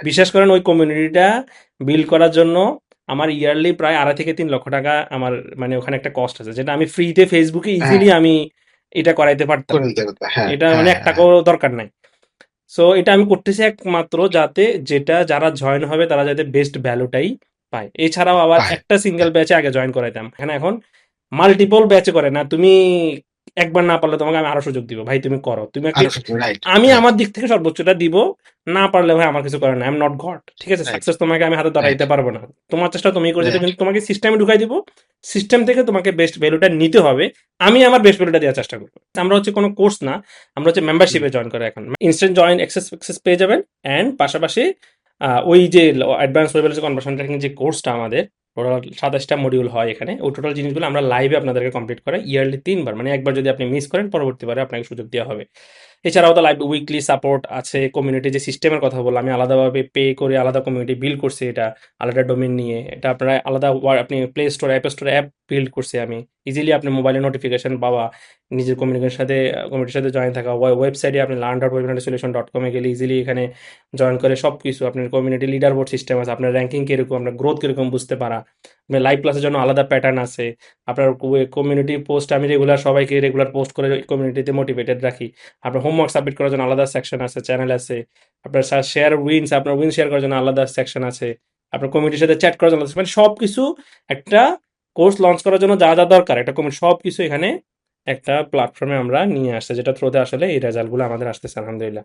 বিশ্বাস করেন ওই কমিউনিটিটা বিল্ড করার জন্য আমার ইয়ারলি প্রায় 2.5 থেকে 3 লক্ষ টাকা আমার মানে ওখানে একটা কস্ট আছে, যেটা আমি ফ্রিতে ফেসবুকে হ্যাঁ, ইজিলি আমি এটা করাইতে পারতাম। করে দিতে পারতো। হ্যাঁ, এটা মানে হ্যাঁ, 1 টাকাও দরকার নাই। সো এটা আমি করতেছি একমাত্র যাতে যেটা যারা জয়েন হবে তারা যাতে বেস্ট ভ্যালুটাই পায়। এছাড়াও আবার পায়। একটা সিঙ্গেল ব্যাচে আগে জয়েন করাইতাম, এখানে এখন মাল্টিপল ব্যাচে করে না। তুমি একবার না পারলে তোমাকে আমি আরো সুযোগ দিব, ভাই তুমি করো, তুমি আরো সত্যি, রাইট, আমি রাইট, আমার দিক থেকে সর্বোচ্চটা দিব। না পারলে ভাই আমার কিছু করার নাই, আই এম নট গড, ঠিক আছে? রাইট, সাকসেস তোমাকে আমি হাতে রাইট, ধরাইতে পারবো না, তোমার চেষ্টা তুমি করে যেতে, রাইট। কিন্তু তোমাকে সিস্টেমে ঢুকাই দিব। সিস্টেম থেকে তোমাকে বেস্ট ভ্যালুটা নিতে হবে। আমি আমার বেস্ট ভ্যালুটা দেওয়ার চেষ্টা করবো। আমরা হচ্ছে কোনো কোর্স না, আমরা হচ্ছে হুম, মেম্বারশিপে জয়েন করে এখন ইনস্ট্যান্ট জয়েন অ্যাক্সেস পেয়ে যাবেন। অ্যান্ড পাশাপাশি ওই যে অ্যাডভান্স ওয়েব কনভার্সন ট্র্যাকিং যে কোর্সটা আমাদের টোটাল 27টা মডিউল হয় এখানে, ওই টোটাল জিনিসগুলো আমরা লাইভে আপনাদেরকে কমপ্লিট করাই ইয়ারলি 3 বার, মানে একবার যদি আপনি মিস করেন পরবর্তীবারে আপনাকে সুযোগ দেওয়া হবে। এছাড়াও তো লাইভ উইকলি সাপোর্ট আছে, কমিউনিটি যে সিস্টেমের কথা বললাম, আমি আলাদাভাবে পে করে আলাদা কমিউনিটি বিল্ড করছি, এটা আলাদা ডোমেন নিয়ে, এটা আপনারা আলাদা আপনি প্লে স্টোর অ্যাপ স্টোরে অ্যাপ বিল্ড করছি আমি। ইজিলি আপনি মোবাইলে নোটিফিকেশন পাওয়া, নিজের কমিউনিটির সাথে জয়েন থাকা। ওয়েবসাইটে আপনি learn.webinarsolutition.com-এ গেলে ইজিলি এখানে জয়েন করে সব কিছু, আপনার কমিউনিটি লিডার বোর্ড সিস্টেম আছে, আপনার র্যাঙ্কিং কিরকম, আপনার গ্রোথ কিরকম বুঝতে পারা, আপনার লাইভ ক্লাসের জন্য আলাদা প্যাটার্ন আছে, আপনার কমিউনিটি পোস্ট আমি রেগুলার সবাইকে রেগুলার পোস্ট করে কমিউনিটিতে মোটিভেটেড রাখি। আপনার হোমওয়ার্ক সাবমিট করার জন্য আলাদা সেকশন আছে, চ্যানেল আছে। আপনার শেয়ার উইনস, আপনার উইন শেয়ার করার জন্য আলাদা সেকশন আছে। আপনার কমিউনিটির সাথে চ্যাট করার জন্য মানে সব কিছু একটা কোর্স লঞ্চ করার জন্য যা যা দরকার একটা কমিউনিটি সব কিছু এখানে একটা প্ল্যাটফর্মে আমরা নিয়ে আসছে, যেটা থ্রোতে আসলে এই রেজাল্টগুলো আমাদের আসতেছে আলহামদুলিল্লাহ।